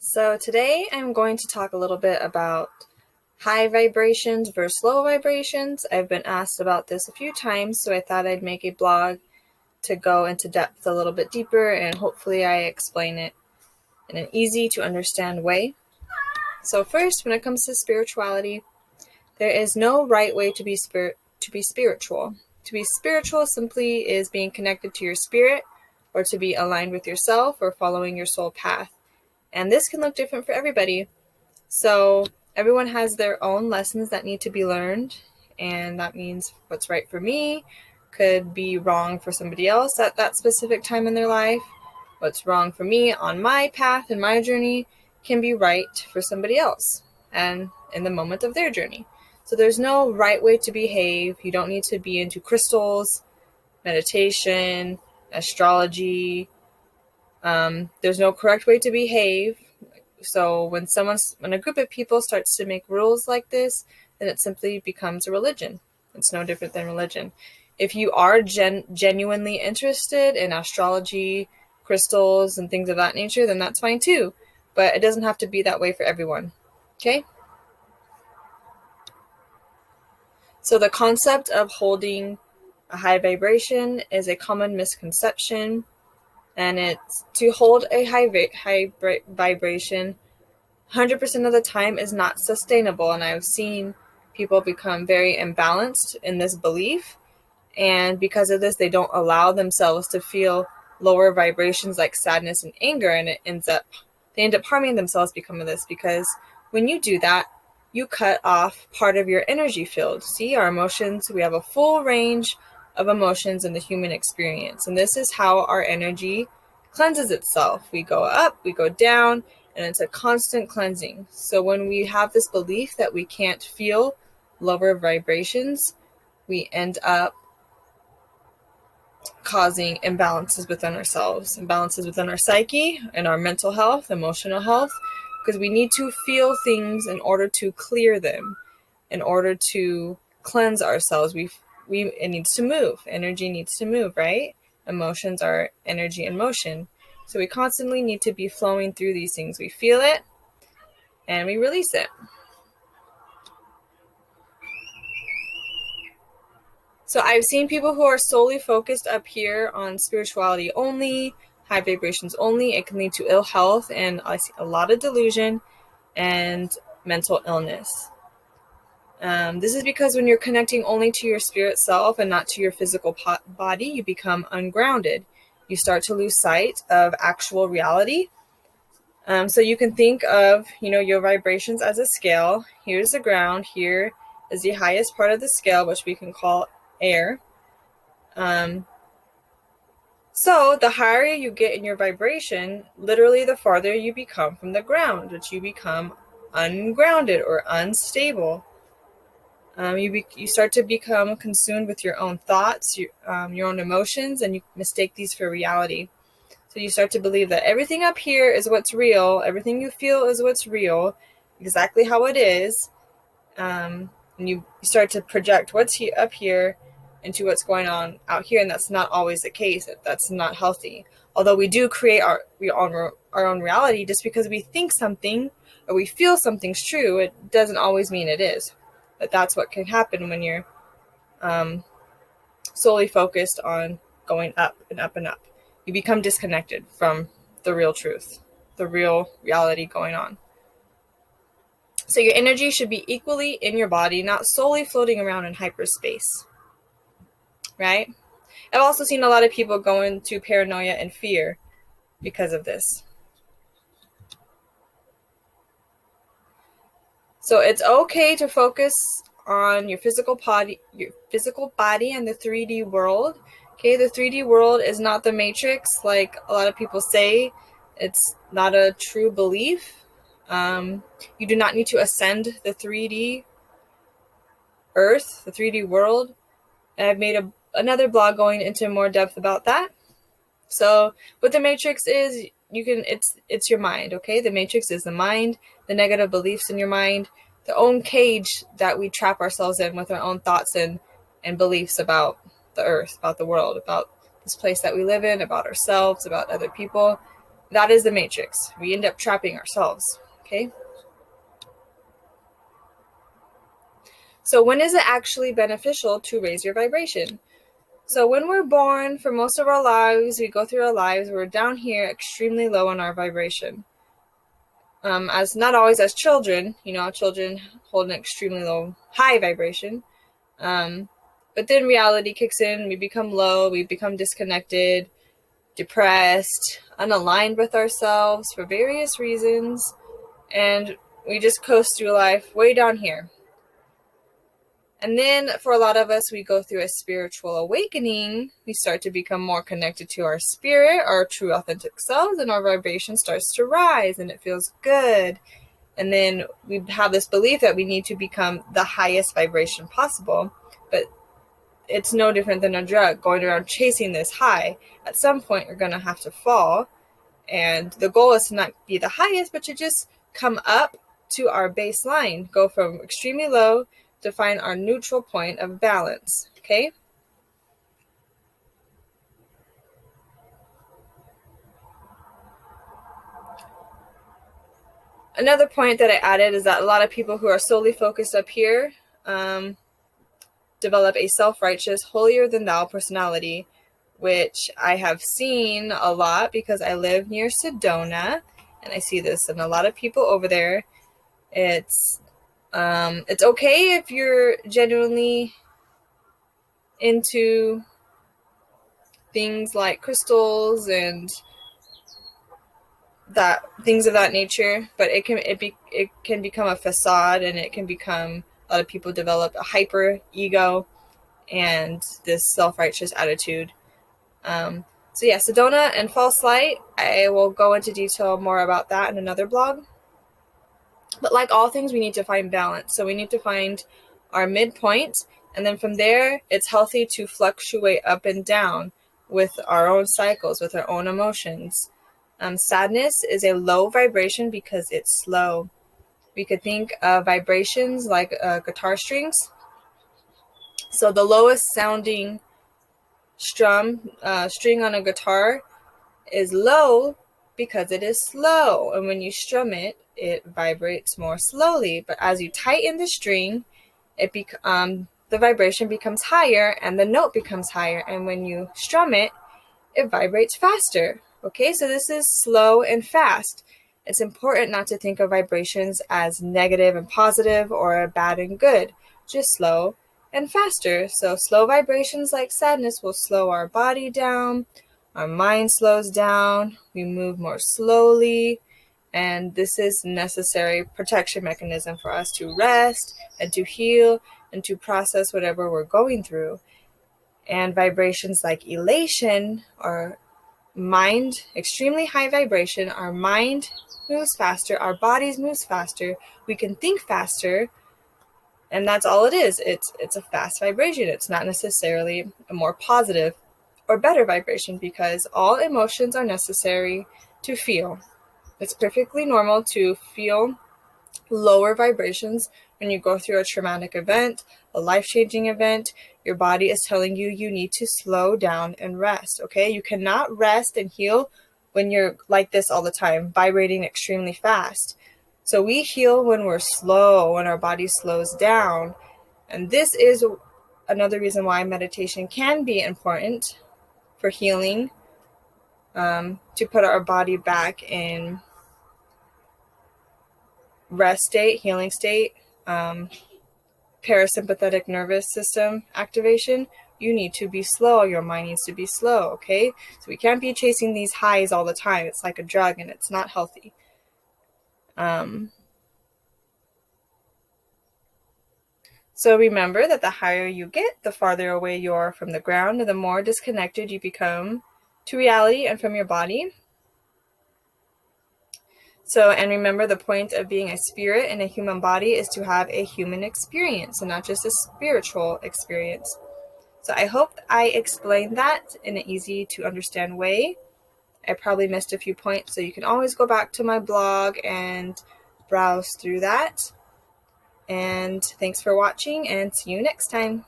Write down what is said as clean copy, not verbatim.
So today I'm going to talk a little bit about high vibrations versus low vibrations. I've been asked about this a few times, so I thought I'd make a blog to go into depth a little bit deeper, and hopefully I explain it in an easy to understand way. So first, when it comes to spirituality, there is no right way to be spiritual. To be spiritual simply is being connected to your spirit, or to be aligned with yourself, or following your soul path. And this can look different for everybody. So everyone has their own lessons that need to be learned, and that means what's right for me could be wrong for somebody else at that specific time in their life. What's wrong for me on my path and my journey can be right for somebody else and in the moment of their journey. So there's no right way to behave. You don't need to be into crystals, meditation, astrology. There's no correct way to behave. So when a group of people starts to make rules like this, then it simply becomes a religion. It's no different than religion. If you are genuinely interested in astrology, crystals, and things of that nature, then that's fine too. But it doesn't have to be that way for everyone. Okay? So the concept of holding a high vibration is a common misconception, and it's to hold a high vibration 100% of the time is not sustainable, and I've seen people become very imbalanced in this belief, and because of this they don't allow themselves to feel lower vibrations like sadness and anger, and they end up harming themselves because of this, because when you do that, you cut off part of your energy field. See, our emotions, we have a full range of emotions in the human experience, and this is how our energy cleanses itself. We go up, we go down, and it's a constant cleansing. So when we have this belief that we can't feel lower vibrations, we end up causing imbalances within ourselves, imbalances within our psyche and our mental health, emotional health, because we need to feel things in order to clear them, in order to cleanse ourselves. It needs to move. Energy needs to move, right? Emotions are energy in motion. So we constantly need to be flowing through these things. We feel it and we release it. So I've seen people who are solely focused up here on spirituality only, high vibrations only. It can lead to ill health, and I see a lot of delusion and mental illness. This is because when you're connecting only to your spirit self and not to your physical body, you become ungrounded. You start to lose sight of actual reality. So you can think of, your vibrations as a scale. Here's the ground. Here is the highest part of the scale, which we can call air. So the higher you get in your vibration, literally the farther you become from the ground, which you become ungrounded or unstable. You start to become consumed with your own thoughts, your own emotions, and you mistake these for reality. So you start to believe that everything up here is what's real, everything you feel is what's real, exactly how it is. And you start to project what's up here into what's going on out here, and that's not always the case. That's not healthy. Although we do create our own reality, just because we think something or we feel something's true, it doesn't always mean it is. But that's what can happen when you're solely focused on going up and up and up. You become disconnected from the real truth, the real reality going on. So your energy should be equally in your body, not solely floating around in hyperspace, right? I've also seen a lot of people go into paranoia and fear because of this. So it's okay to focus on your physical body and the 3D world. Okay, the 3D world is not the matrix like a lot of people say. It's not a true belief. You do not need to ascend the 3D earth, the 3D world. And I've made another blog going into more depth about that. So what the matrix is, it's your mind, okay? The matrix is the mind, the negative beliefs in your mind, the own cage that we trap ourselves in with our own thoughts and beliefs about the earth, about the world, about this place that we live in, about ourselves, about other people. That is the matrix. We end up trapping ourselves, okay? So when is it actually beneficial to raise your vibration? So when we're born, for most of our lives, we go through our lives, we're down here extremely low on our vibration. As not always as children, children hold an extremely high vibration. But then reality kicks in, we become low, we become disconnected, depressed, unaligned with ourselves for various reasons, and we just coast through life way down here. And then for a lot of us, we go through a spiritual awakening. We start to become more connected to our spirit, our true authentic selves, and our vibration starts to rise and it feels good. And then we have this belief that we need to become the highest vibration possible. But it's no different than a drug, going around chasing this high. At some point, you're going to have to fall. And the goal is to not be the highest, but to just come up to our baseline, go from extremely low to find our neutral point of balance, okay? Another point that I added is that a lot of people who are solely focused up here develop a self-righteous, holier-than-thou personality, which I have seen a lot because I live near Sedona, and I see this in a lot of people over there. It's okay if you're genuinely into things like crystals and that things of that nature, but it can become a facade, and it can become, a lot of people develop a hyper ego and this self-righteous attitude. So yeah, Sedona and false light, I will go into detail more about that in another blog. But like all things, we need to find balance. So we need to find our midpoint, and then from there, it's healthy to fluctuate up and down with our own cycles, with our own emotions. Sadness is a low vibration because it's slow. We could think of vibrations like guitar strings. So the lowest sounding string on a guitar is low because it is slow, and when you strum it, it vibrates more slowly. But as you tighten the string, the vibration becomes higher and the note becomes higher, and when you strum it, it vibrates faster. Okay, so this is slow and fast. It's important not to think of vibrations as negative and positive or bad and good, just slow and faster. So slow vibrations like sadness will slow our body down, our mind slows down, we move more slowly, and this is necessary protection mechanism for us to rest and to heal and to process whatever we're going through. And vibrations like elation or mind, extremely high vibration, our mind moves faster, our bodies moves faster, we can think faster, and that's all it is. It's a fast vibration. It's not necessarily a more positive or better vibration, because all emotions are necessary to feel. It's perfectly normal to feel lower vibrations when you go through a traumatic event, a life-changing event. Your body is telling you you need to slow down and rest, okay? You cannot rest and heal when you're like this all the time, vibrating extremely fast. So we heal when we're slow, when our body slows down. And this is another reason why meditation can be important for healing, to put our body back in rest state, healing state, parasympathetic nervous system activation. You need to be slow. Your mind needs to be slow, okay? So we can't be chasing these highs all the time. It's like a drug, and it's not healthy. So remember that the higher you get, the farther away you are from the ground, and the more disconnected you become to reality and from your body. So, and remember, the point of being a spirit in a human body is to have a human experience and not just a spiritual experience. So I hope I explained that in an easy to understand way. I probably missed a few points, so you can always go back to my blog and browse through that. And thanks for watching, and see you next time.